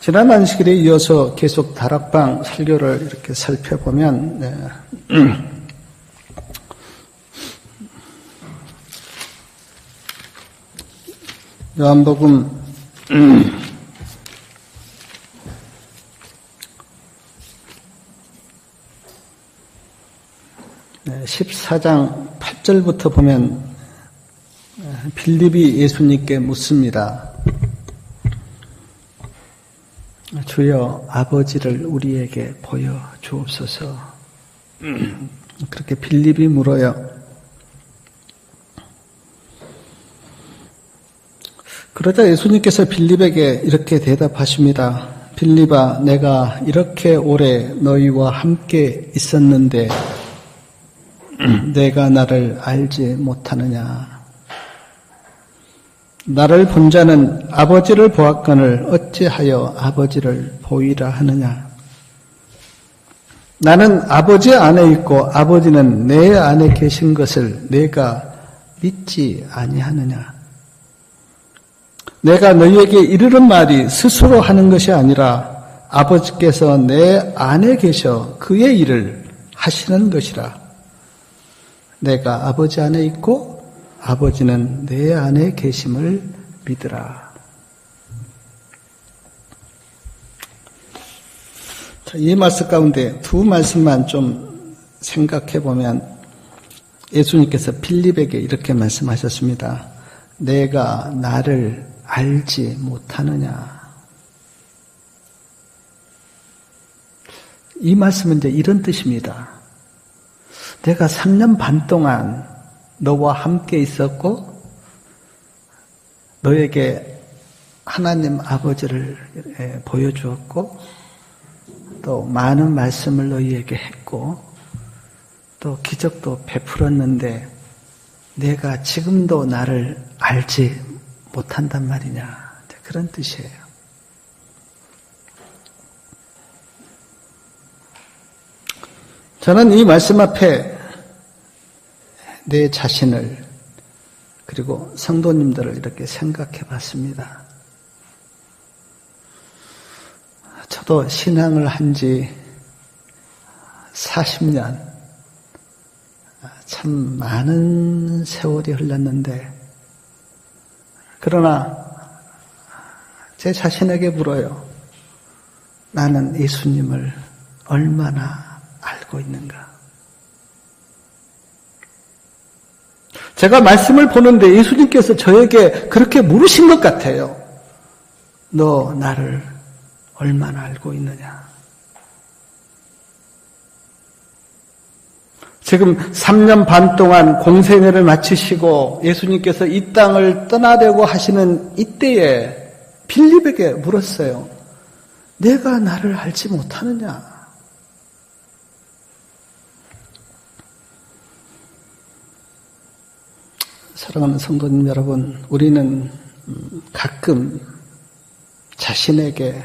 지난 안식일에 이어서 계속 다락방 설교를 이렇게 살펴보면 요한복음 14장 8절부터 보면 빌립이 예수님께 묻습니다. 주여 아버지를 우리에게 보여 주옵소서. 그렇게 빌립이 물어요. 그러자 예수님께서 빌립에게 이렇게 대답하십니다. 빌립아, 내가 이렇게 오래 너희와 함께 있었는데 내가 나를 알지 못하느냐? 나를 본 자는 아버지를 보았거늘 어찌하여 아버지를 보이라 하느냐? 나는 아버지 안에 있고 아버지는 내 안에 계신 것을 내가 믿지 아니하느냐? 내가 너희에게 이르는 말이 스스로 하는 것이 아니라 아버지께서 내 안에 계셔 그의 일을 하시는 것이라. 내가 아버지 안에 있고 아버지는 내 안에 계심을 믿으라. 이 말씀 가운데 두 말씀만 좀 생각해 보면 예수님께서 빌립에게 이렇게 말씀하셨습니다. 내가 나를 알지 못하느냐. 이 말씀은 이제 이런 뜻입니다. 내가 3년 반 동안 너와 함께 있었고 너에게 하나님 아버지를 보여주었고 또 많은 말씀을 너희에게 했고 또 기적도 베풀었는데 내가 지금도 나를 알지 못한단 말이냐. 그런 뜻이에요. 저는 이 말씀 앞에 내 자신을 그리고 성도님들을 이렇게 생각해 봤습니다. 저도 신앙을 한 지 40년, 참 많은 세월이 흘렀는데 그러나 제 자신에게 물어요. 나는 예수님을 얼마나 알고 있는가? 제가 말씀을 보는데 예수님께서 저에게 그렇게 물으신 것 같아요. 너 나를 얼마나 알고 있느냐? 지금 3년 반 동안 공생애를 마치시고 예수님께서 이 땅을 떠나려고 하시는 이때에 빌립에게 물었어요. 내가 나를 알지 못하느냐? 사랑하는 성도님 여러분, 우리는 가끔 자신에게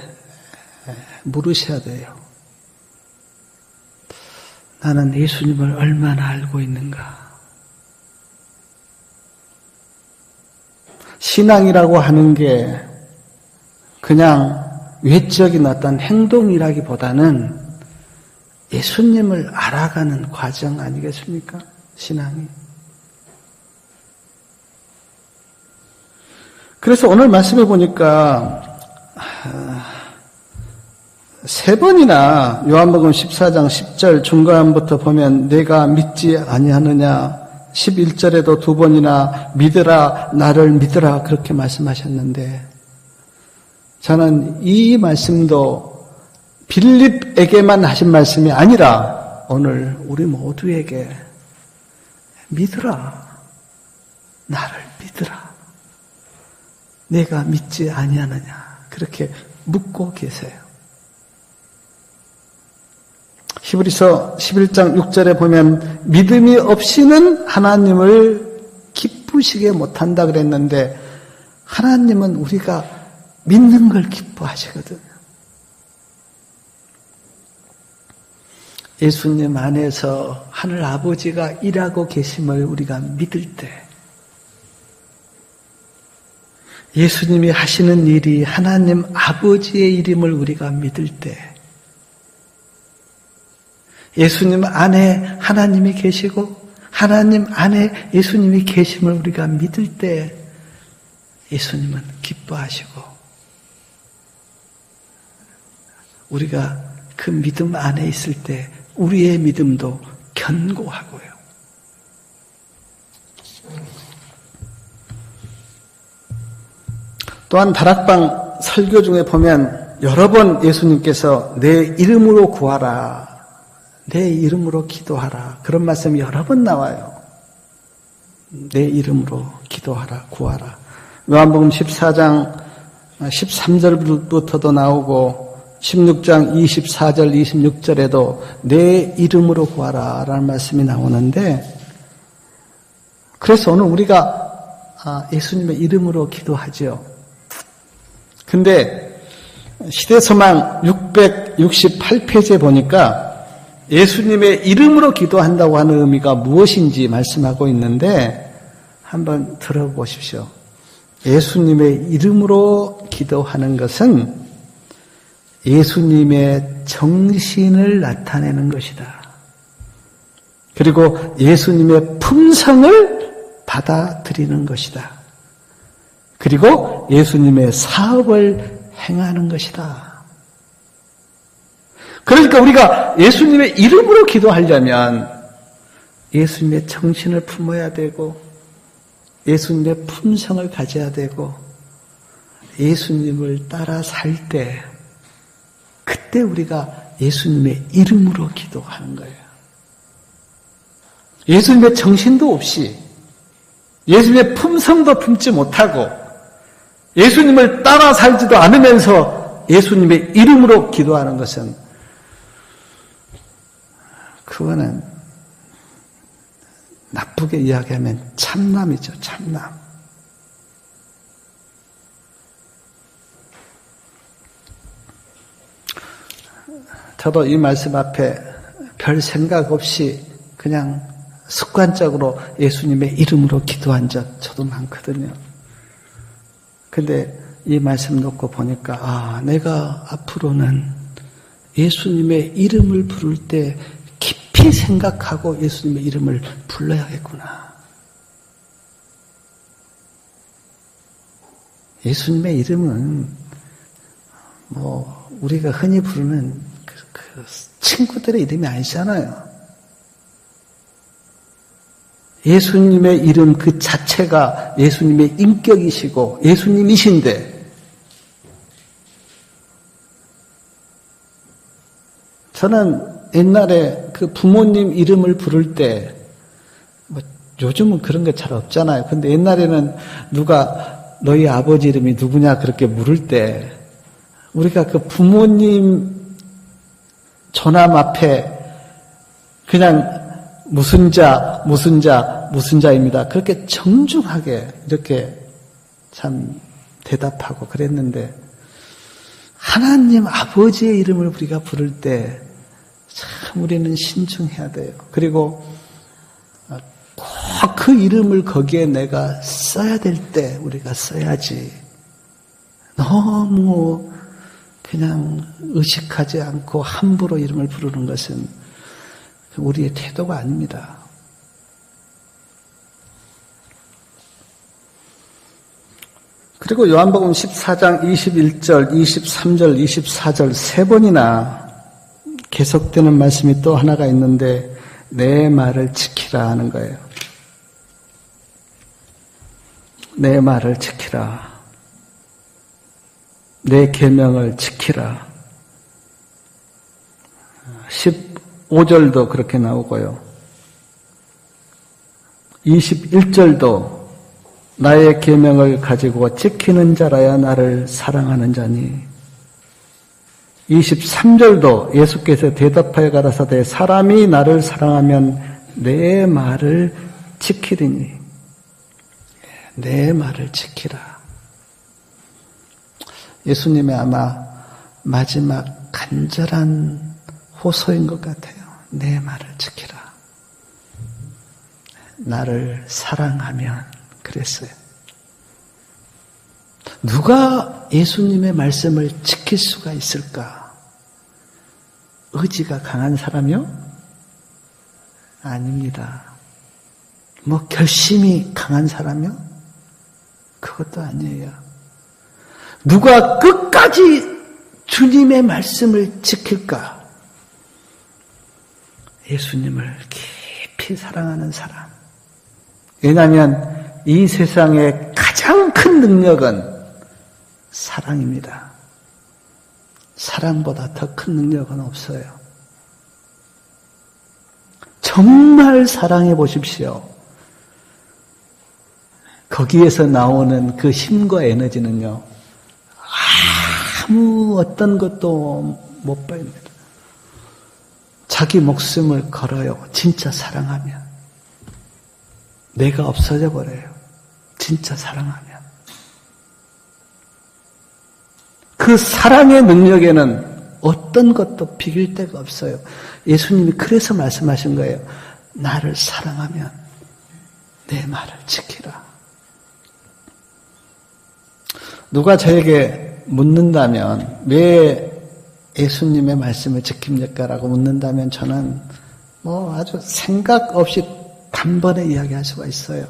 물으셔야 돼요. 나는 예수님을 얼마나 알고 있는가? 신앙이라고 하는 게 그냥 외적인 어떤 행동이라기보다는 예수님을 알아가는 과정 아니겠습니까? 신앙이. 그래서 오늘 말씀해 보니까 3번이나 요한복음 14장 10절 중간부터 보면 내가 믿지 아니하느냐 11절에도 2번이나 믿으라 나를 믿으라 그렇게 말씀하셨는데 저는 이 말씀도 빌립에게만 하신 말씀이 아니라 오늘 우리 모두에게 믿으라 나를 믿으라 내가 믿지 아니하느냐 그렇게 묻고 계세요. 히브리서 11장 6절에 보면 믿음이 없이는 하나님을 기쁘시게 못한다 그랬는데 하나님은 우리가 믿는 걸 기뻐하시거든요. 예수님 안에서 하늘 아버지가 일하고 계심을 우리가 믿을 때 예수님이 하시는 일이 하나님 아버지의 일임을 우리가 믿을 때, 예수님 안에 하나님이 계시고 하나님 안에 예수님이 계심을 우리가 믿을 때 예수님은 기뻐하시고 우리가 그 믿음 안에 있을 때 우리의 믿음도 견고하고요. 또한 다락방 설교 중에 보면 여러 번 예수님께서 내 이름으로 구하라, 내 이름으로 기도하라, 그런 말씀이 여러 번 나와요. 내 이름으로 기도하라, 구하라. 요한복음 14장 13절부터도 나오고 16장 24절 26절에도 내 이름으로 구하라 라는 말씀이 나오는데, 그래서 오늘 우리가 예수님의 이름으로 기도하죠. 근데 시대서망 668페이지에 보니까 예수님의 이름으로 기도한다고 하는 의미가 무엇인지 말씀하고 있는데 한번 들어보십시오. 예수님의 이름으로 기도하는 것은 예수님의 정신을 나타내는 것이다. 그리고 예수님의 품성을 받아들이는 것이다. 그리고 예수님의 사업을 행하는 것이다. 그러니까 우리가 예수님의 이름으로 기도하려면 예수님의 정신을 품어야 되고 예수님의 품성을 가져야 되고 예수님을 따라 살 때 그때 우리가 예수님의 이름으로 기도하는 거예요. 예수님의 정신도 없이 예수님의 품성도 품지 못하고 예수님을 따라 살지도 않으면서 예수님의 이름으로 기도하는 것은 그거는 나쁘게 이야기하면 참남이죠. 참남. 저도 이 말씀 앞에 별 생각 없이 그냥 습관적으로 예수님의 이름으로 기도한 적 저도 많거든요. 근데 이 말씀 놓고 보니까 내가 앞으로는 예수님의 이름을 부를 때 깊이 생각하고 예수님의 이름을 불러야겠구나. 예수님의 이름은 우리가 흔히 부르는 그 친구들의 이름이 아니잖아요. 예수님의 이름 그 자체가 예수님의 인격이시고 예수님이신데, 저는 옛날에 그 부모님 이름을 부를 때, 요즘은 그런 게 잘 없잖아요. 근데 옛날에는 누가 너희 아버지 이름이 누구냐 그렇게 물을 때, 우리가 그 부모님 전함 앞에 그냥 무슨 자입니다. 그렇게 정중하게 이렇게 참 대답하고 그랬는데, 하나님 아버지의 이름을 우리가 부를 때 참 우리는 신중해야 돼요. 그리고 꼭 그 이름을 거기에 내가 써야 될 때 우리가 써야지, 너무 그냥 의식하지 않고 함부로 이름을 부르는 것은 우리의 태도가 아닙니다. 그리고 요한복음 14장 21절, 23절, 24절 세 번이나 계속되는 말씀이 또 하나가 있는데 내 말을 지키라 하는 거예요. 내 말을 지키라. 내 계명을 지키라. 15절도 그렇게 나오고요. 21절도 나의 계명을 가지고 지키는 자라야 나를 사랑하는 자니. 23절도 예수께서 대답하여 가라사대 사람이 나를 사랑하면 내 말을 지키리니. 내 말을 지키라. 예수님의 아마 마지막 간절한 호소인 것 같아요. 내 말을 지키라. 나를 사랑하면 그랬어요. 누가 예수님의 말씀을 지킬 수가 있을까? 의지가 강한 사람이요? 아닙니다. 뭐 결심이 강한 사람이요? 그것도 아니에요. 누가 끝까지 주님의 말씀을 지킬까? 예수님을 깊이 사랑하는 사람. 왜냐하면 이 세상의 가장 큰 능력은 사랑입니다. 사랑보다 더 큰 능력은 없어요. 정말 사랑해 보십시오. 거기에서 나오는 그 힘과 에너지는요, 아무 어떤 것도 못 봐입니다. 자기 목숨을 걸어요. 진짜 사랑하면. 내가 없어져 버려요. 진짜 사랑하면. 그 사랑의 능력에는 어떤 것도 비길 데가 없어요. 예수님이 그래서 말씀하신 거예요. 나를 사랑하면 내 말을 지키라. 누가 저에게 묻는다면 왜 예수님의 말씀을 지킵니까? 라고 묻는다면 저는 아주 생각 없이 단번에 이야기할 수가 있어요.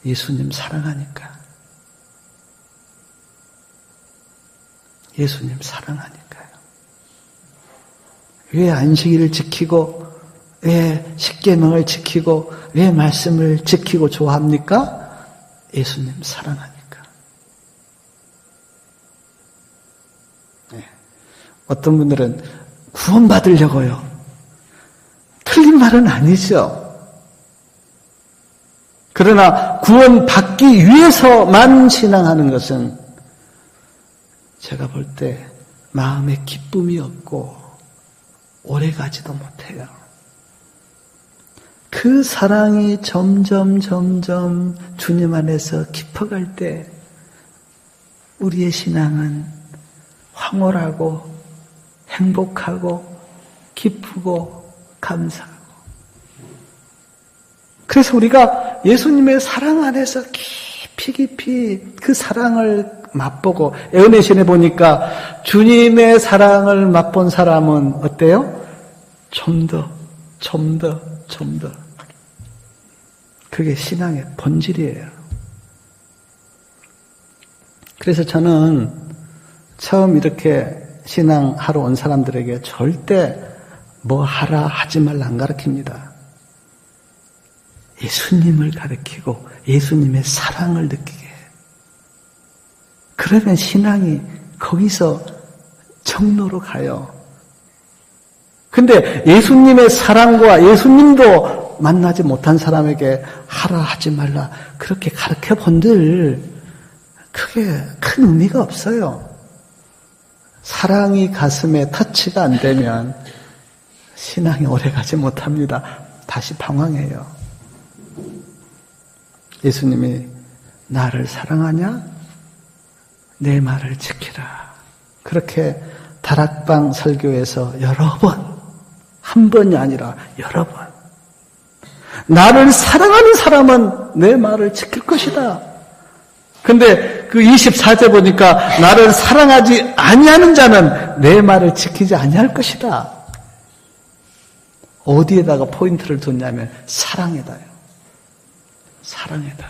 예수님 사랑하니까. 예수님 사랑하니까요. 왜 안식일을 지키고 왜 십계명을 지키고 왜 말씀을 지키고 좋아합니까? 예수님 사랑하니까. 네. 어떤 분들은 구원받으려고요. 틀린 말은 아니죠. 그러나 구원받기 위해서만 신앙하는 것은 제가 볼 때 마음에 기쁨이 없고 오래가지도 못해요. 그 사랑이 점점 주님 안에서 깊어갈 때 우리의 신앙은 황홀하고 행복하고 기쁘고 감사하고, 그래서 우리가 예수님의 사랑 안에서 깊이 그 사랑을 맛보고, 에어네션에 보니까 주님의 사랑을 맛본 사람은 어때요? 좀 더. 그게 신앙의 본질이에요. 그래서 저는 처음 이렇게 신앙하러 온 사람들에게 절대 뭐 하라 하지 말라 안 가르칩니다. 예수님을 가르치고 예수님의 사랑을 느끼게 해요. 그러면 신앙이 거기서 정로로 가요. 근데 예수님의 사랑과 예수님도 만나지 못한 사람에게 하라 하지 말라 그렇게 가르쳐 본들 그게 큰 의미가 없어요. 사랑이 가슴에 터치가 안 되면 신앙이 오래가지 못합니다. 다시 방황해요. 예수님이 나를 사랑하냐? 내 말을 지키라. 그렇게 다락방 설교에서 여러 번, 한 번이 아니라 여러 번, 나를 사랑하는 사람은 내 말을 지킬 것이다. 근데 그 24절 보니까 나를 사랑하지 아니하는 자는 내 말을 지키지 아니할 것이다. 어디에다가 포인트를 뒀냐면 사랑에다요. 사랑에다.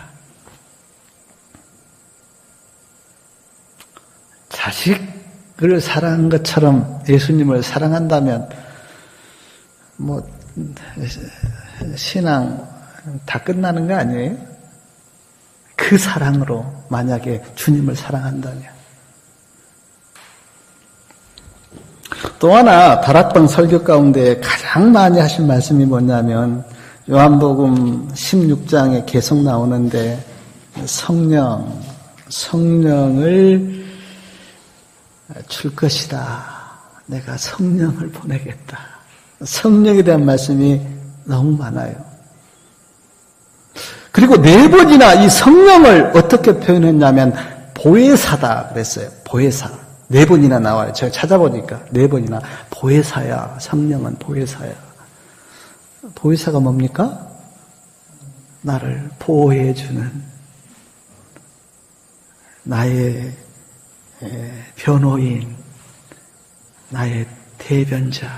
자식을 사랑한 것처럼 예수님을 사랑한다면 신앙 다 끝나는 거 아니에요? 그 사랑으로 만약에 주님을 사랑한다면. 또 하나 다락방 설교 가운데 가장 많이 하신 말씀이 뭐냐면 요한복음 16장에 계속 나오는데 성령을 줄 것이다. 내가 성령을 보내겠다. 성령에 대한 말씀이 너무 많아요. 그리고 4번이나 이 성령을 어떻게 표현했냐면 보혜사다 그랬어요. 보혜사. 4번이나 나와요. 제가 찾아보니까 4번이나 보혜사야. 성령은 보혜사야. 보혜사가 뭡니까? 나를 보호해주는, 나의 변호인, 나의 대변자.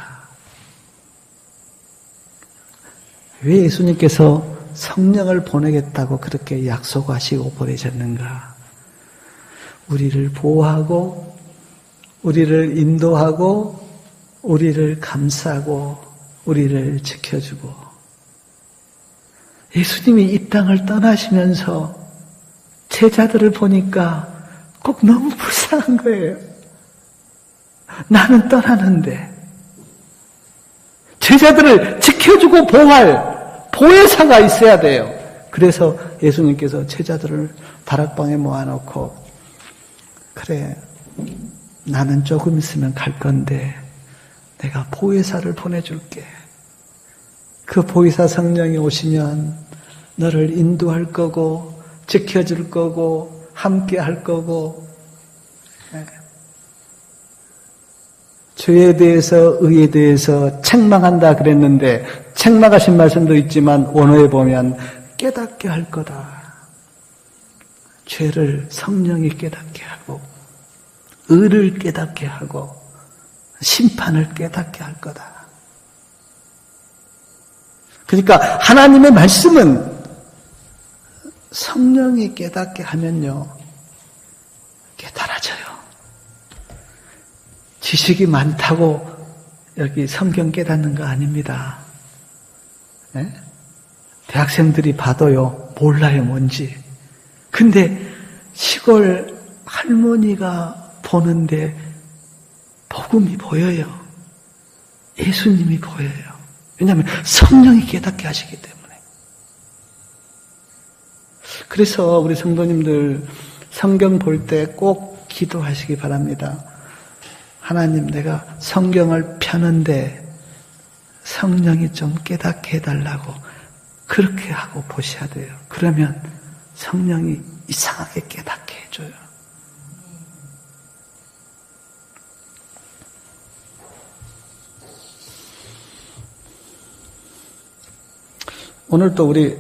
왜 예수님께서 성령을 보내겠다고 그렇게 약속하시고 보내셨는가? 우리를 보호하고, 우리를 인도하고, 우리를 감싸고, 우리를 지켜주고. 예수님이 이 땅을 떠나시면서 제자들을 보니까 꼭 너무 불쌍한 거예요. 나는 떠나는데 제자들을 지켜주고 보호할 보혜사가 있어야 돼요. 그래서 예수님께서 제자들을 다락방에 모아놓고, 그래, 나는 조금 있으면 갈 건데 내가 보혜사를 보내줄게. 그 보혜사 성령이 오시면 너를 인도할 거고 지켜줄 거고 함께 할 거고, 죄에 대해서 의에 대해서 책망한다 그랬는데 책망하신 말씀도 있지만 원어에 보면 깨닫게 할 거다. 죄를 성령이 깨닫게 하고 의를 깨닫게 하고 심판을 깨닫게 할 거다. 그러니까 하나님의 말씀은 성령이 깨닫게 하면요, 깨달아져요. 지식이 많다고 여기 성경 깨닫는 거 아닙니다. 네? 대학생들이 봐도요, 몰라요, 뭔지. 근데 시골 할머니가 보는데 복음이 보여요. 예수님이 보여요. 왜냐하면 성령이 깨닫게 하시기 때문에. 그래서 우리 성도님들 성경 볼 때 꼭 기도하시기 바랍니다. 하나님, 내가 성경을 펴는데 성령이 좀 깨닫게 해달라고 그렇게 하고 보셔야 돼요. 그러면 성령이 이상하게 깨닫게 해줘요. 오늘 또 우리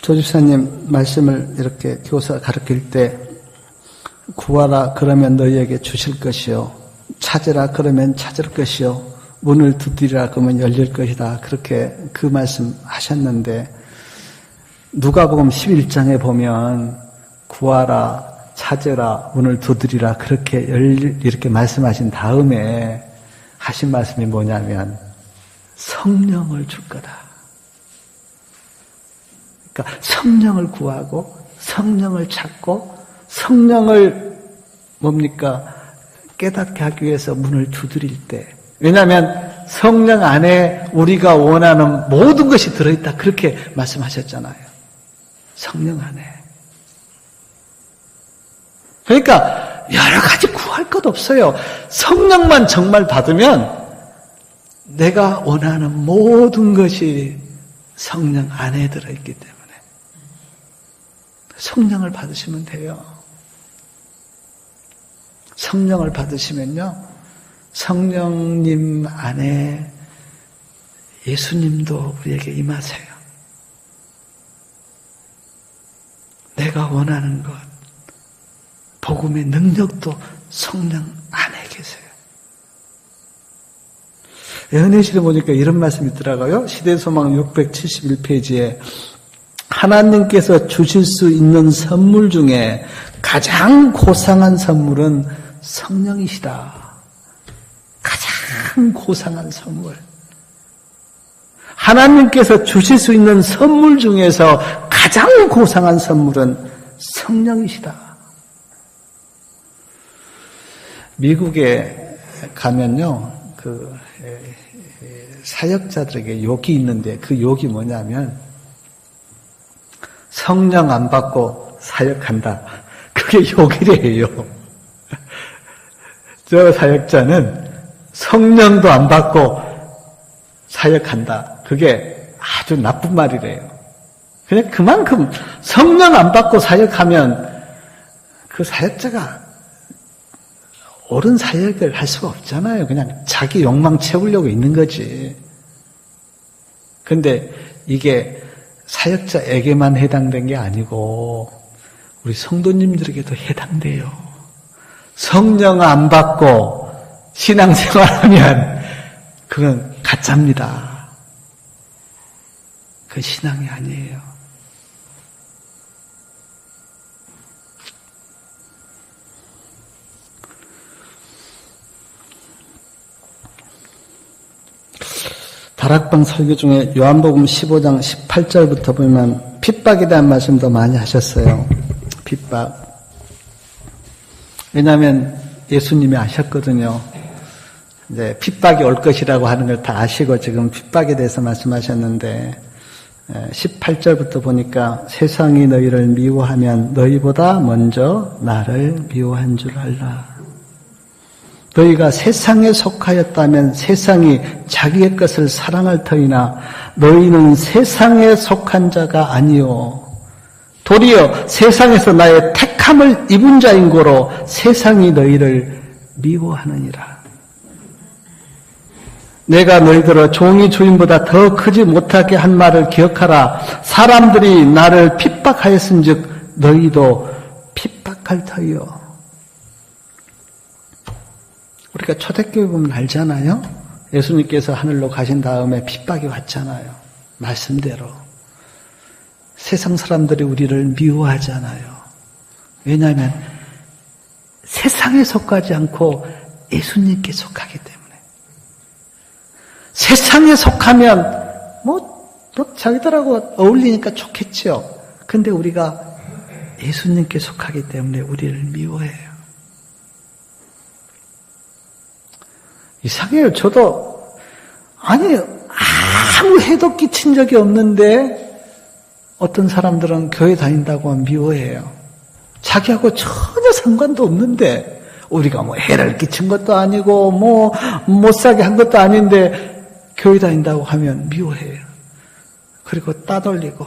조집사님 말씀을 이렇게 교사 가르칠 때, 구하라 그러면 너희에게 주실 것이요, 찾으라 그러면 찾을 것이요, 문을 두드리라 그러면 열릴 것이다. 그렇게 그 말씀 하셨는데, 누가복음 11장에 보면 구하라, 찾으라, 문을 두드리라 그렇게 이렇게 말씀하신 다음에 하신 말씀이 뭐냐면 성령을 줄 거다. 그러니까 성령을 구하고 성령을 찾고 성령을 뭡니까? 깨닫게 하기 위해서 문을 두드릴 때, 왜냐하면 성령 안에 우리가 원하는 모든 것이 들어있다, 그렇게 말씀하셨잖아요. 성령 안에. 그러니까 여러 가지 구할 것 없어요. 성령만 정말 받으면 내가 원하는 모든 것이 성령 안에 들어있기 때문에 성령을 받으시면 돼요. 성령을 받으시면요, 성령님 안에 예수님도 우리에게 임하세요. 내가 원하는 것, 복음의 능력도 성령 안에 계세요. 은혜실에 보니까 이런 말씀이 있더라고요. 시대소망 671페이지에 하나님께서 주실 수 있는 선물 중에 가장 고상한 선물은 성령이시다. 가장 고상한 선물. 하나님께서 주실 수 있는 선물 중에서 가장 고상한 선물은 성령이시다. 미국에 가면요, 그 사역자들에게 욕이 있는데, 그 욕이 뭐냐면 성령 안 받고 사역한다. 그게 욕이래요. 저 사역자는 성령도 안 받고 사역한다. 그게 아주 나쁜 말이래요. 그냥 그만큼 성령 안 받고 사역하면 그 사역자가 옳은 사역을 할 수가 없잖아요. 그냥 자기 욕망 채우려고 있는 거지. 근데 이게 사역자에게만 해당된 게 아니고 우리 성도님들에게도 해당돼요. 성령 안 받고 신앙생활하면 그건 가짜입니다. 그 신앙이 아니에요. 다락방 설교 중에 요한복음 15장 18절부터 보면 핍박에 대한 말씀도 많이 하셨어요. 핍박. 왜냐하면 예수님이 아셨거든요. 이제 핍박이 올 것이라고 하는 걸 다 아시고 지금 핍박에 대해서 말씀하셨는데 18절부터 보니까 세상이 너희를 미워하면 너희보다 먼저 나를 미워한 줄 알라. 너희가 세상에 속하였다면 세상이 자기의 것을 사랑할 터이나 너희는 세상에 속한 자가 아니요 도리어 세상에서 나의 택함을 입은 자인 고로 세상이 너희를 미워하느니라. 내가 너희들을 종이 주인보다 더 크지 못하게 한 말을 기억하라. 사람들이 나를 핍박하였은즉 너희도 핍박할 터이요. 우리가 초대교회 보면 알잖아요. 예수님께서 하늘로 가신 다음에 핍박이 왔잖아요. 말씀대로. 세상 사람들이 우리를 미워하잖아요. 왜냐하면 세상에 속하지 않고 예수님께 속하기 때문에. 세상에 속하면 자기들하고 어울리니까 좋겠죠. 근데 우리가 예수님께 속하기 때문에 우리를 미워해요. 이상해요. 저도 아무 해도 끼친 적이 없는데 어떤 사람들은 교회 다닌다고 하면 미워해요. 자기하고 전혀 상관도 없는데 우리가 해를 끼친 것도 아니고 못 사게 한 것도 아닌데 교회 다닌다고 하면 미워해요. 그리고 따돌리고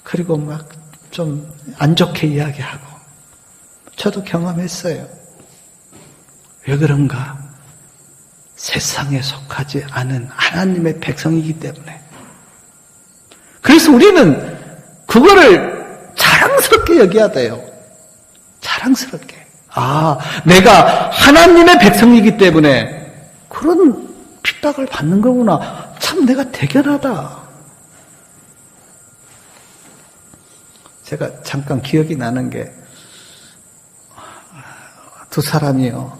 그리고 막 좀 안 좋게 이야기하고. 저도 경험했어요. 왜 그런가? 세상에 속하지 않은 하나님의 백성이기 때문에. 그래서 우리는 그거를 자랑스럽게 여겨야 돼요. 자랑스럽게. 내가 하나님의 백성이기 때문에 그런 핍박을 받는 거구나. 참 내가 대견하다. 제가 잠깐 기억이 나는 게 두 사람이요.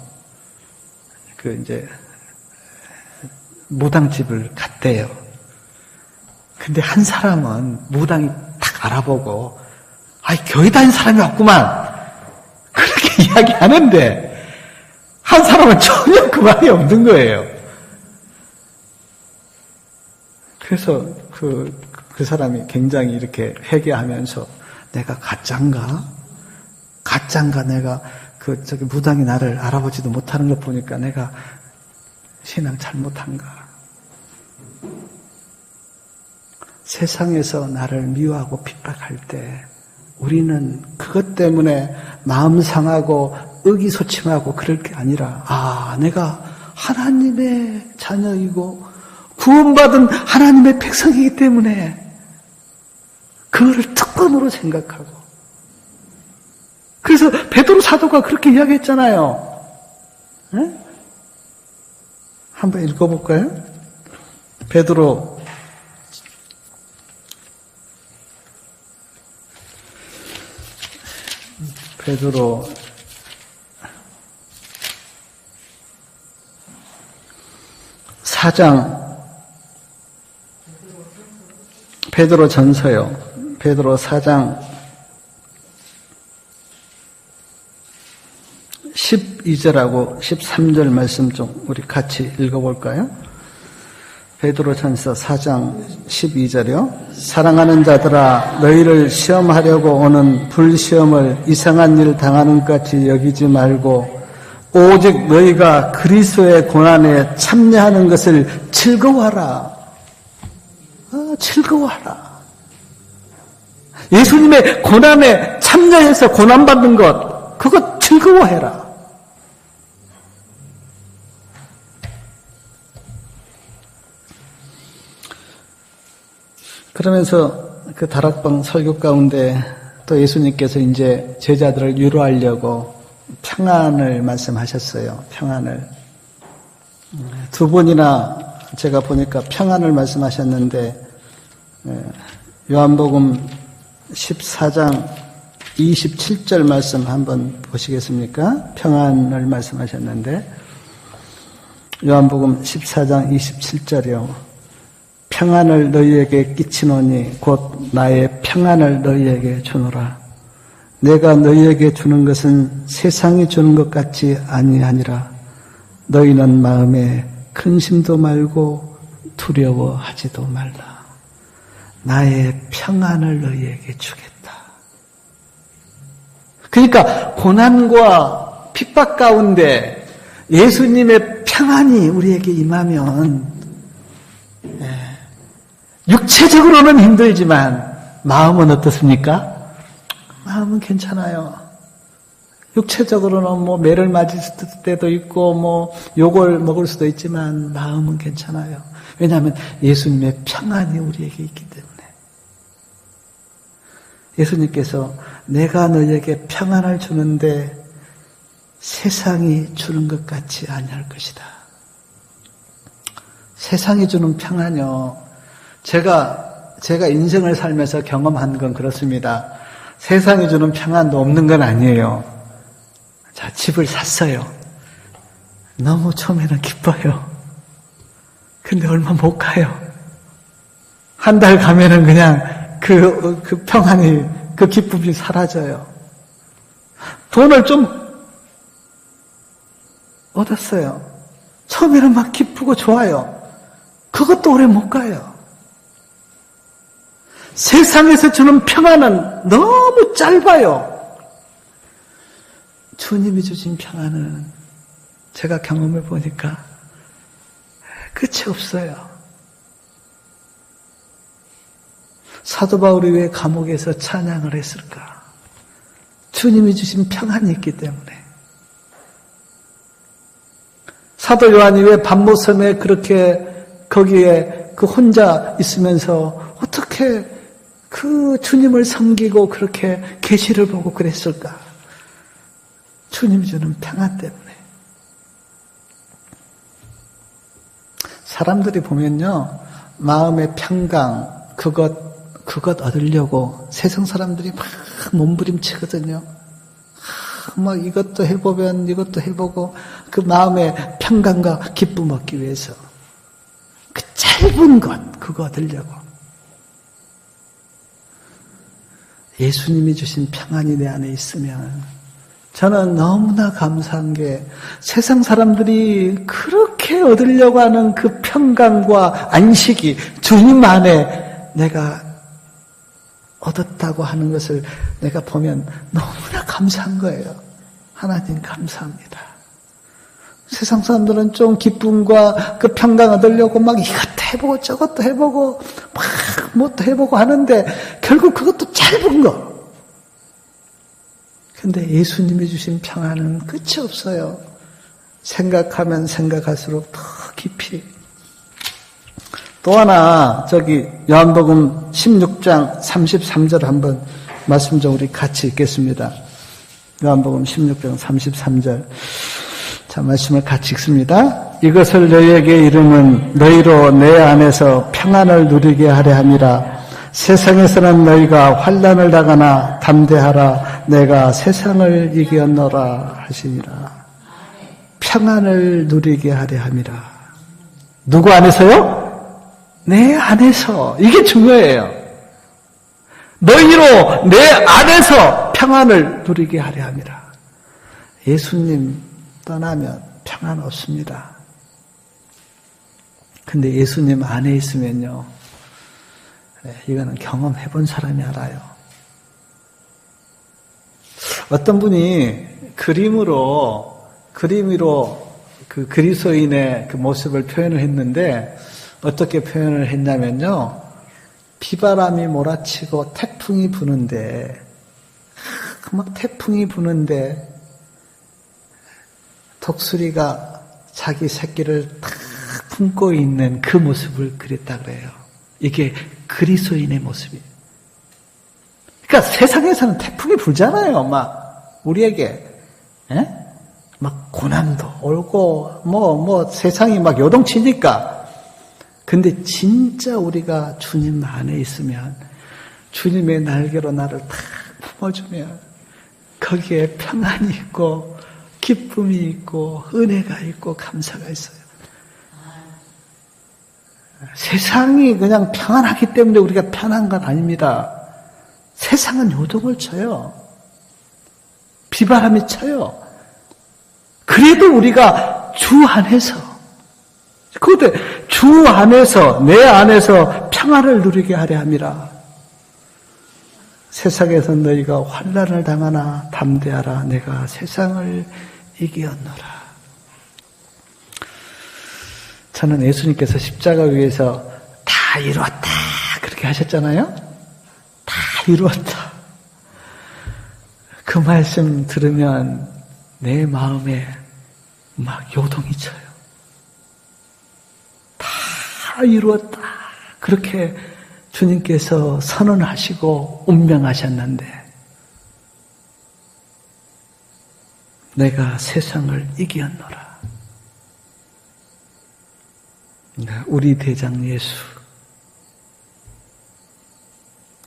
이제 무당집을 갔대요. 근데 한 사람은 무당이 딱 알아보고 교회 다닌 사람이 없구만 그렇게 이야기하는데 한 사람은 전혀 그 말이 없는 거예요. 그래서 그 사람이 굉장히 이렇게 회개하면서 내가 가짠가 내가 저기 무당이 나를 알아보지도 못하는 것 보니까 내가 신앙 잘못한가. 세상에서 나를 미워하고 핍박할 때 우리는 그것 때문에 마음 상하고 의기소침하고 그럴 게 아니라 내가 하나님의 자녀이고 구원받은 하나님의 백성이기 때문에 그거를 특권으로 생각하고. 그래서 베드로 사도가 그렇게 이야기했잖아요. 네? 한번 읽어볼까요? 베드로 4장 베드로 전서요. 베드로 4장 12절하고 13절 말씀 좀 우리 같이 읽어볼까요? 베드로 전서 4장 12절이요. 사랑하는 자들아 너희를 시험하려고 오는 불시험을 이상한 일 당하는 것 같이 여기지 말고 오직 너희가 그리스도의 고난에 참여하는 것을 즐거워하라. 즐거워하라. 예수님의 고난에 참여해서 고난받는 것 그거 즐거워해라. 그러면서 그 다락방 설교 가운데 또 예수님께서 이제 제자들을 위로하려고 평안을 말씀하셨어요. 평안을. 두 번이나 제가 보니까 평안을 말씀하셨는데, 요한복음 14장 27절 말씀 한번 보시겠습니까? 평안을 말씀하셨는데, 요한복음 14장 27절이요. 평안을 너희에게 끼치노니 곧 나의 평안을 너희에게 주노라. 내가 너희에게 주는 것은 세상이 주는 것 같이 아니하니라. 너희는 마음에 근심도 말고 두려워하지도 말라. 나의 평안을 너희에게 주겠다. 그러니까 고난과 핍박 가운데 예수님의 평안이 우리에게 임하면 육체적으로는 힘들지만 마음은 어떻습니까? 마음은 괜찮아요. 육체적으로는 뭐 매를 맞을 때도 있고 뭐 욕을 먹을 수도 있지만 마음은 괜찮아요. 왜냐하면 예수님의 평안이 우리에게 있기 때문에. 예수님께서 내가 너희에게 평안을 주는데 세상이 주는 것 같이 아니할 것이다. 세상이 주는 평안이요. 제가 인생을 살면서 경험한 건 그렇습니다. 세상이 주는 평안도 없는 건 아니에요. 자, 집을 샀어요. 너무 처음에는 기뻐요. 근데 얼마 못 가요. 한 달 가면은 그냥 그 평안이, 그 기쁨이 사라져요. 돈을 좀 얻었어요. 처음에는 막 기쁘고 좋아요. 그것도 오래 못 가요. 세상에서 주는 평안은 너무 짧아요. 주님이 주신 평안은 제가 경험해 보니까 끝이 없어요. 사도 바울이 왜 감옥에서 찬양을 했을까? 주님이 주신 평안이 있기 때문에. 사도 요한이 왜 밤모섬에 그렇게 거기에 그 혼자 있으면서 어떻게 그 주님을 섬기고 그렇게 계시를 보고 그랬을까? 주님이 주는 평안 때문에. 사람들이 보면요, 마음의 평강, 그것 얻으려고 세상 사람들이 막 몸부림치거든요. 막 이것도 해보면 이것도 해보고 그 마음의 평강과 기쁨 얻기 위해서 그 짧은 것, 그거 얻으려고. 예수님이 주신 평안이 내 안에 있으면 저는 너무나 감사한 게 세상 사람들이 그렇게 얻으려고 하는 그 평강과 안식이 주님 안에 내가 얻었다고 하는 것을 내가 보면 너무나 감사한 거예요. 하나님 감사합니다. 세상 사람들은 좀 기쁨과 그 평강 얻으려고 막 이것도 해보고 저것도 해보고 막 뭣도 해보고 하는데 결국 그것도 짧은 거. 근데 예수님이 주신 평안은 끝이 없어요. 생각하면 생각할수록 더 깊이. 또 하나 저기 요한복음 16장 33절 한번 말씀 좀 우리 같이 읽겠습니다. 요한복음 16장 33절. 자, 말씀을 같이 읽습니다. 이것을 너희에게 이름은 너희로 내 안에서 평안을 누리게 하려 함이라. 세상에서는 너희가 환난을 당하나 담대하라. 내가 세상을 이겼노라 하시니라. 평안을 누리게 하려 함이라. 누구 안에서요? 내 안에서. 이게 중요해요. 너희로 내 안에서 평안을 누리게 하려 함이라. 예수님 떠나면 평안 없습니다. 근데 예수님 안에 있으면요, 이거는 경험해 본 사람이 알아요. 어떤 분이 그림으로 그 그리스도인의 그 모습을 표현을 했는데, 어떻게 표현을 했냐면요, 비바람이 몰아치고 태풍이 부는데, 막 태풍이 부는데 독수리가 자기 새끼를 탁 품고 있는 그 모습을 그렸다 그래요. 이게 그리스도인의 모습이에요. 그러니까 세상에서는 태풍이 불잖아요. 막 우리에게 막 고난도 오고 세상이 막 요동치니까. 근데 진짜 우리가 주님 안에 있으면 주님의 날개로 나를 탁 품어주면 거기에 평안이 있고 기쁨이 있고 은혜가 있고 감사가 있어요. 세상이 그냥 평안하기 때문에 우리가 편한 건 아닙니다. 세상은 요동을 쳐요. 비바람이 쳐요. 그래도 우리가 주 안에서, 그때 주 안에서, 내 안에서 평안을 누리게 하려 함이라. 세상에서 너희가 환난을 당하나 담대하라. 내가 세상을 이기었노라. 저는 예수님께서 십자가 위에서 다 이루었다 그렇게 하셨잖아요. 다 이루었다. 그 말씀 들으면 내 마음에 막 요동이 쳐요. 다 이루었다. 그렇게 주님께서 선언하시고 운명하셨는데 내가 세상을 이기었노라. 우리 대장 예수.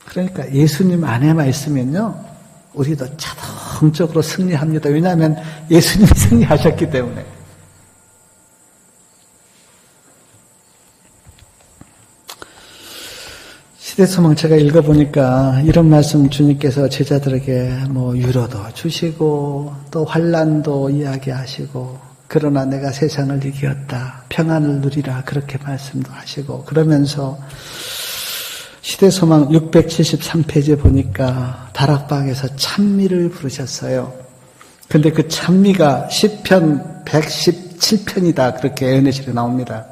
그러니까 예수님 안에만 있으면요, 우리도 자동적으로 승리합니다. 왜냐하면 예수님이 승리하셨기 때문에. 시대소망 제가 읽어보니까 이런 말씀 주님께서 제자들에게 유로도 주시고 또 환난도 이야기하시고 그러나 내가 세상을 이겼다. 평안을 누리라. 그렇게 말씀도 하시고 그러면서 시대소망 673페이지에 보니까 다락방에서 찬미를 부르셨어요. 근데 그 찬미가 시편 117편이다. 그렇게 은혜실에 나옵니다.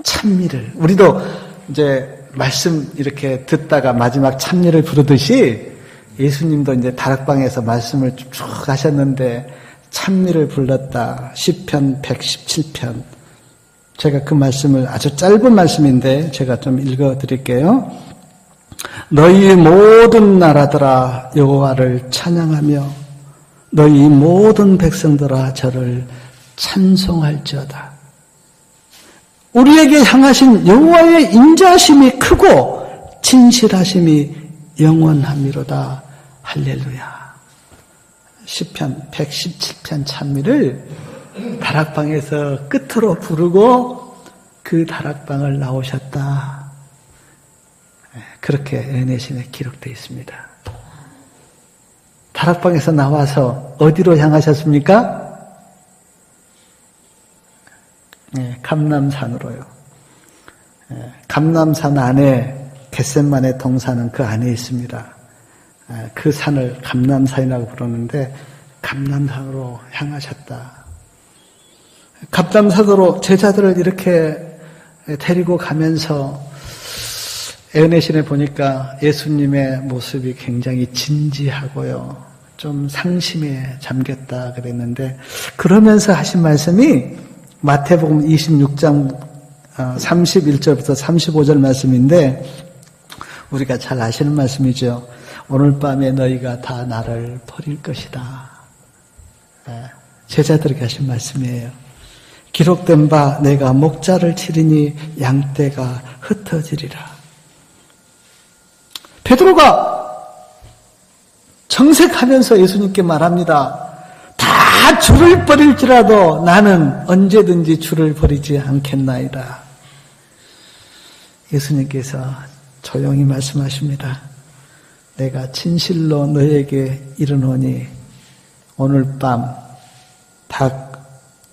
찬미를. 우리도 이제 말씀 이렇게 듣다가 마지막 찬미를 부르듯이 예수님도 이제 다락방에서 말씀을 쭉 하셨는데 찬미를 불렀다. 시편 117편. 제가 그 말씀을 아주 짧은 말씀인데 제가 좀 읽어드릴게요. 너희 모든 나라들아 여호와를 찬양하며 너희 모든 백성들아 저를 찬송할지어다. 우리에게 향하신 여호와의 인자심이 크고 진실하심이 영원함이로다. 할렐루야. 시편 117편 찬미를 다락방에서 끝으로 부르고 그 다락방을 나오셨다. 그렇게 은혜신에 기록되어 있습니다. 다락방에서 나와서 어디로 향하셨습니까? 감람산으로요. 감람산 안에 겟셋만의 동산은 그 안에 있습니다. 그 산을 감람산이라고 부르는데 감람산으로 향하셨다. 감람산으로 제자들을 이렇게 데리고 가면서 에어내신에 보니까 예수님의 모습이 굉장히 진지하고요. 좀 상심에 잠겼다 그랬는데 그러면서 하신 말씀이 마태복음 26장 31절부터 35절 말씀인데 우리가 잘 아시는 말씀이죠. 오늘 밤에 너희가 다 나를 버릴 것이다. 제자들에게 하신 말씀이에요. 기록된 바 내가 목자를 치리니 양떼가 흩어지리라. 베드로가 정색하면서 예수님께 말합니다. 다 주를 버릴지라도 나는 언제든지 주를 버리지 않겠나이다. 예수님께서 조용히 말씀하십니다. 내가 진실로 너에게 이르노니 오늘 밤 닭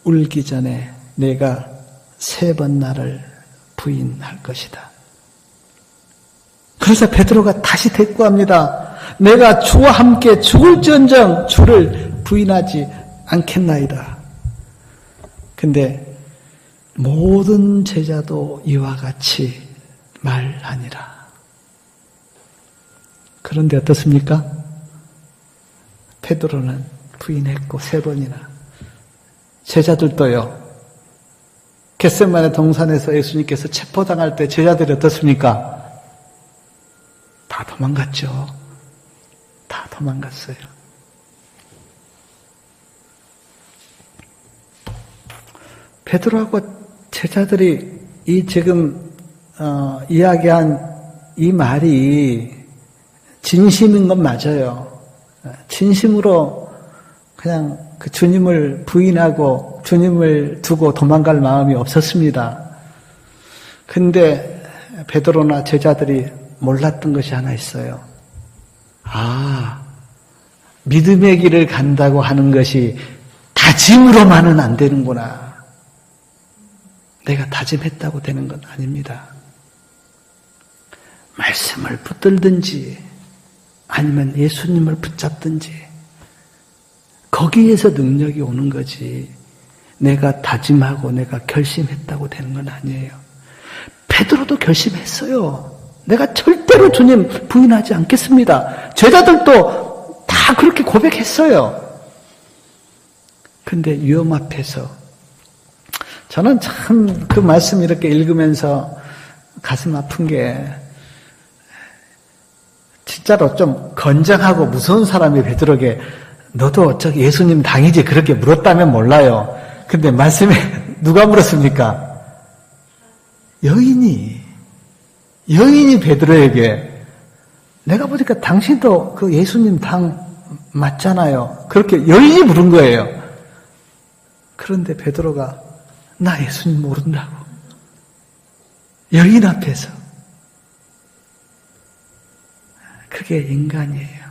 울기 전에 내가 3번 나를 부인할 것이다. 그래서 베드로가 다시 대꾸합니다. 내가 주와 함께 죽을지언정 주를 부인하지 않겠나이다. 근데 모든 제자도 이와 같이 말하니라. 그런데 어떻습니까? 베드로는 부인했고 3번이나. 제자들도요. 겟셋마네 동산에서 예수님께서 체포당할 때 제자들이 어떻습니까? 다 다 도망갔죠. 다 도망갔어요. 베드로하고 제자들이 이 지금 이야기한 이 말이 진심인 건 맞아요. 진심으로 그냥 그 주님을 부인하고 주님을 두고 도망갈 마음이 없었습니다. 근데 베드로나 제자들이 몰랐던 것이 하나 있어요. 믿음의 길을 간다고 하는 것이 다짐으로만은 안 되는구나. 내가 다짐했다고 되는 건 아닙니다. 말씀을 붙들든지 아니면 예수님을 붙잡든지 거기에서 능력이 오는 거지 내가 다짐하고 내가 결심했다고 되는 건 아니에요. 베드로도 결심했어요. 내가 절대로 주님 부인하지 않겠습니다. 제자들도 다 그렇게 고백했어요. 근데 위험 앞에서 저는 참 그 말씀 이렇게 읽으면서 가슴 아픈 게 진짜로 좀 건장하고 무서운 사람이 베드로에게 너도 저기 예수님 당이지 그렇게 물었다면 몰라요. 근데 말씀에 누가 물었습니까? 여인이 베드로에게 내가 보니까 당신도 그 예수님 당 맞잖아요. 그렇게 여인이 물은 거예요. 그런데 베드로가 나 예수님 모른다고. 여인 앞에서. 그게 인간이에요.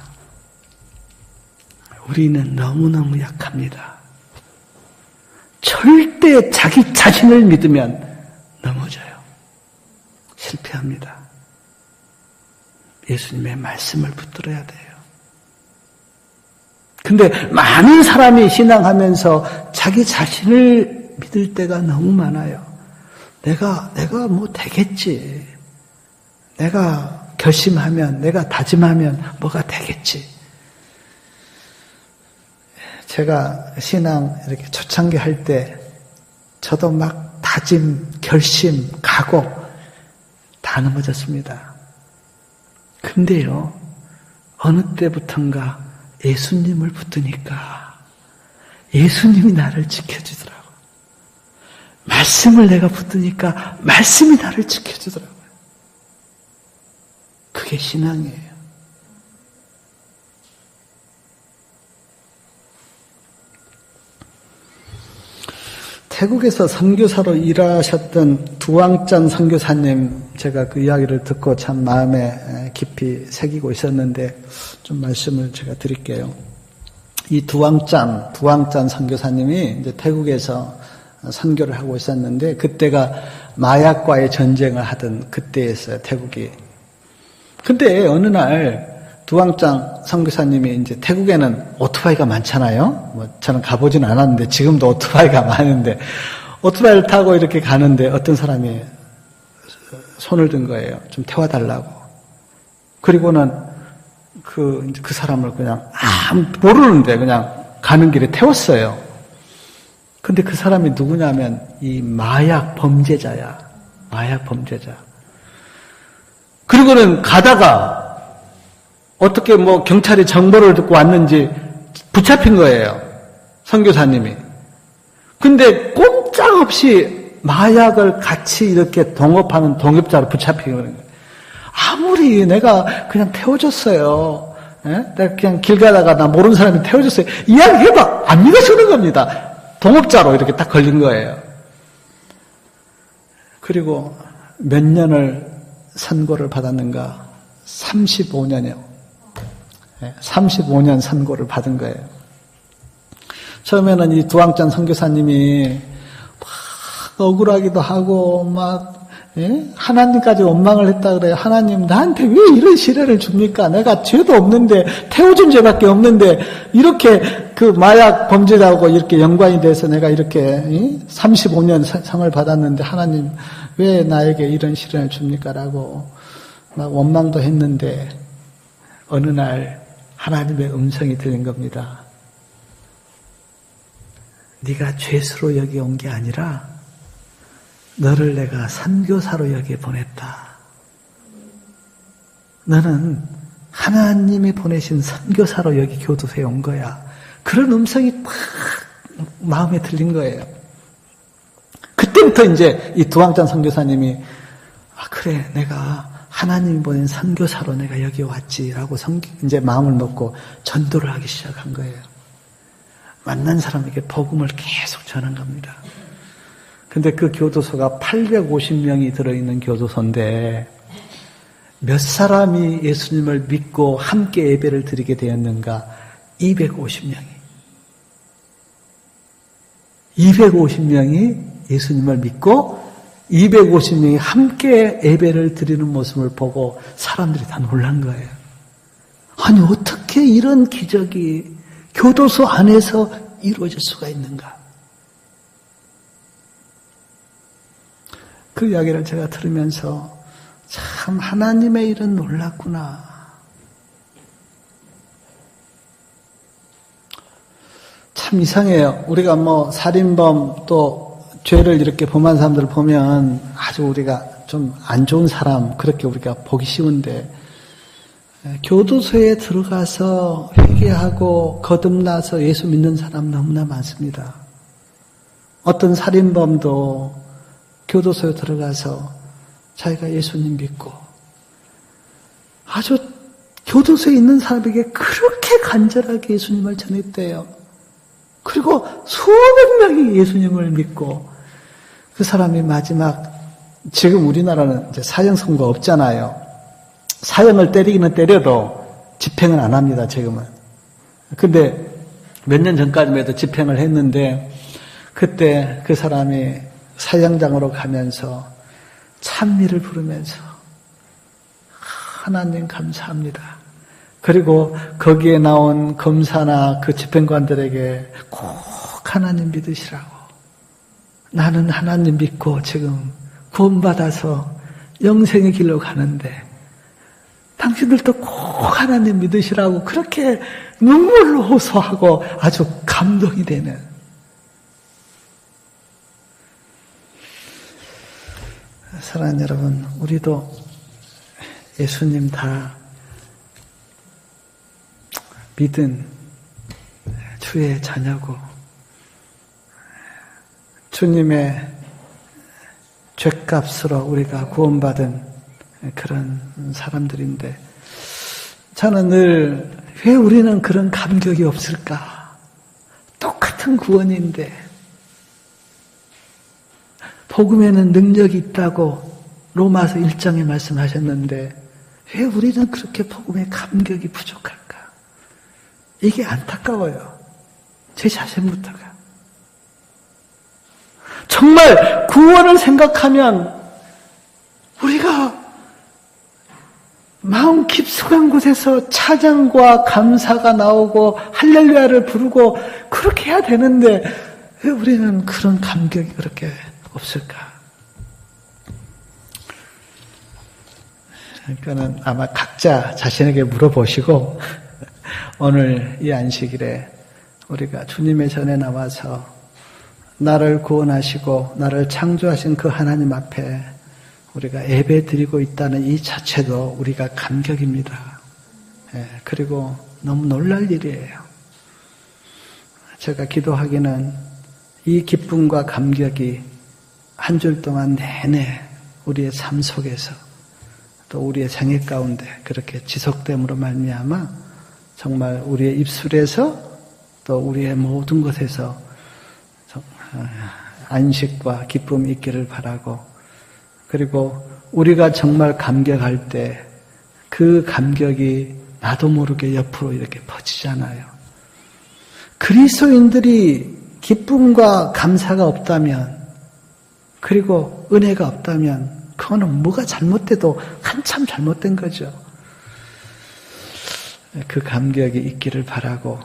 우리는 너무너무 약합니다. 절대 자기 자신을 믿으면 넘어져요. 실패합니다. 예수님의 말씀을 붙들어야 돼요. 근데 많은 사람이 신앙하면서 자기 자신을 믿을 때가 너무 많아요. 내가 뭐 되겠지. 내가 결심하면, 내가 다짐하면 뭐가 되겠지. 제가 신앙 이렇게 초창기 할 때 저도 막 다짐, 결심, 각오 다 넘어졌습니다. 근데요, 어느 때부턴가 예수님을 붙드니까 예수님이 나를 지켜주더라고요. 말씀을 내가 붙드니까 말씀이 나를 지켜주더라고요. 그게 신앙이에요. 태국에서 선교사로 일하셨던 두왕짠 선교사님, 제가 그 이야기를 듣고 참 마음에 깊이 새기고 있었는데 좀 말씀을 제가 드릴게요. 이 두왕짠 선교사님이 이제 태국에서 선교를 하고 있었는데 그때가 마약과의 전쟁을 하던 그때였어요, 태국이. 근데 어느 날 두왕짱 선교사님이 이제 태국에는 오토바이가 많잖아요. 뭐 저는 가보진 않았는데 지금도 오토바이가 많은데 오토바이를 타고 이렇게 가는데 어떤 사람이 손을 든 거예요. 좀 태워달라고. 그리고는 그 사람을 그냥 모르는데 그냥 가는 길에 태웠어요. 근데 그 사람이 누구냐면 이 마약 범죄자야. 마약 범죄자. 그리고는 가다가 어떻게 뭐 경찰이 정보를 듣고 왔는지 붙잡힌 거예요. 선교사님이. 근데 꼼짝없이 마약을 같이 이렇게 동업하는 동업자로 붙잡힌 거예요. 아무리 내가 그냥 태워줬어요. 예? 내가 그냥 길 가다가 나 모르는 사람이 태워줬어요. 이야기해봐. 안 믿어주는 겁니다. 동업자로 이렇게 딱 걸린 거예요. 그리고 몇 년을 선고를 받았는가? 35년이요. 35년 선고를 받은 거예요. 처음에는 이 두왕짠 선교사님이 막 억울하기도 하고 막 하나님까지 원망을 했다 그래요. 하나님 나한테 왜 이런 시련을 줍니까? 내가 죄도 없는데 태워준 죄밖에 없는데 이렇게 그 마약 범죄자하고 이렇게 연관이 돼서 내가 이렇게 35년 상을 받았는데 하나님 왜 나에게 이런 시련을 줍니까? 라고 막 원망도 했는데 어느 날 하나님의 음성이 들린 겁니다. 네가 죄수로 여기 온 게 아니라 너를 내가 선교사로 여기 보냈다. 너는 하나님이 보내신 선교사로 여기 교도소에 온 거야. 그런 음성이 팍 마음에 들린 거예요. 그때부터 이제 이 두왕짠 선교사님이 그래, 내가 하나님이 보낸 선교사로 내가 여기 왔지라고 이제 마음을 놓고 전도를 하기 시작한 거예요. 만난 사람에게 복음을 계속 전한 겁니다. 근데 그 교도소가 850명이 들어있는 교도소인데 몇 사람이 예수님을 믿고 함께 예배를 드리게 되었는가? 250명이. 250명이 예수님을 믿고 250명이 함께 예배를 드리는 모습을 보고 사람들이 다 놀란 거예요. 아니, 어떻게 이런 기적이 교도소 안에서 이루어질 수가 있는가? 그 이야기를 제가 들으면서 참 하나님의 일은 놀랐구나. 참 이상해요. 우리가 살인범 또 죄를 이렇게 범한 사람들을 보면 아주 우리가 좀 안 좋은 사람 그렇게 우리가 보기 쉬운데 교도소에 들어가서 회개하고 거듭나서 예수 믿는 사람 너무나 많습니다. 어떤 살인범도 교도소에 들어가서 자기가 예수님 믿고 아주 교도소에 있는 사람에게 그렇게 간절하게 예수님을 전했대요. 그리고 수백 명이 예수님을 믿고 그 사람이 마지막 지금 우리나라는 이제 사형 선고가 없잖아요. 사형을 때리기는 때려도 집행은 안 합니다, 지금은. 근데 몇 년 전까지만 해도 집행을 했는데 그때 그 사람이 사형장으로 가면서 찬미를 부르면서 하나님 감사합니다. 그리고 거기에 나온 검사나 그 집행관들에게 꼭 하나님 믿으시라고. 나는 하나님 믿고 지금 구원받아서 영생의 길로 가는데 당신들도 꼭 하나님 믿으시라고 그렇게 눈물로 호소하고 아주 감동이 되는. 사랑하는 여러분, 우리도 예수님 다 믿은 주의 자녀고 주님의 죄값으로 우리가 구원받은 그런 사람들인데 저는 늘 왜 우리는 그런 감격이 없을까? 똑같은 구원인데 복음에는 능력이 있다고 로마서 1장에 말씀하셨는데 왜 우리는 그렇게 복음의 감격이 부족할까? 이게 안타까워요. 제 자신부터가. 정말 구원을 생각하면 우리가 마음 깊숙한 곳에서 찬양과 감사가 나오고 할렐루야를 부르고 그렇게 해야 되는데 왜 우리는 그런 감격이 그렇게 없을까? 그러니까는 아마 각자 자신에게 물어보시고 오늘 이 안식일에 우리가 주님의 전에 나와서 나를 구원하시고 나를 창조하신 그 하나님 앞에 우리가 예배 드리고 있다는 이 자체도 우리가 감격입니다. 그리고 너무 놀랄 일이에요. 제가 기도하기는 이 기쁨과 감격이 한 줄 동안 내내 우리의 삶 속에서 또 우리의 생애 가운데 그렇게 지속됨으로 말미암아 정말 우리의 입술에서 또 우리의 모든 것에서 안식과 기쁨이 있기를 바라고 그리고 우리가 정말 감격할 때 그 감격이 나도 모르게 옆으로 이렇게 퍼지잖아요. 그리스도인들이 기쁨과 감사가 없다면 그리고 은혜가 없다면 그거는 뭐가 잘못돼도 한참 잘못된 거죠. 그 감격이 있기를 바라고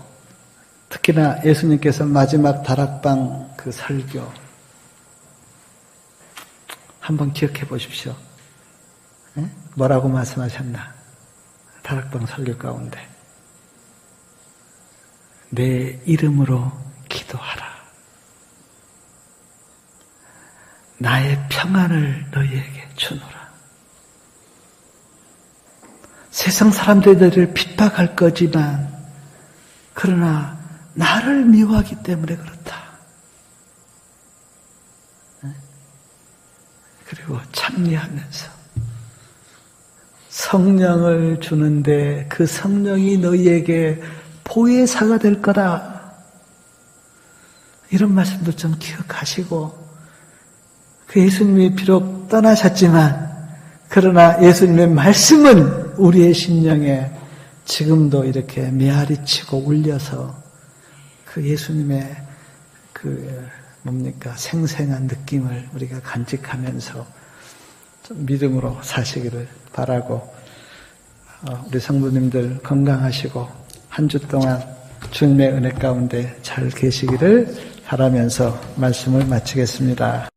특히나 예수님께서 마지막 다락방 그 설교 한번 기억해 보십시오. 뭐라고 말씀하셨나? 다락방 설교 가운데 내 이름으로 기도하라. 나의 평안을 너희에게 주노라. 세상 사람들이 너를 핍박할 거지만 그러나 나를 미워하기 때문에 그렇다. 그리고 참여하면서 성령을 주는데 그 성령이 너희에게 보혜사가 될 거다. 이런 말씀도 좀 기억하시고, 그 예수님이 비록 떠나셨지만 그러나 예수님의 말씀은 우리의 심령에 지금도 이렇게 메아리치고 울려서 그 예수님의 생생한 느낌을 우리가 간직하면서 좀 믿음으로 사시기를 바라고, 우리 성도님들 건강하시고 한 주 동안 주님의 은혜 가운데 잘 계시기를 바라면서 말씀을 마치겠습니다.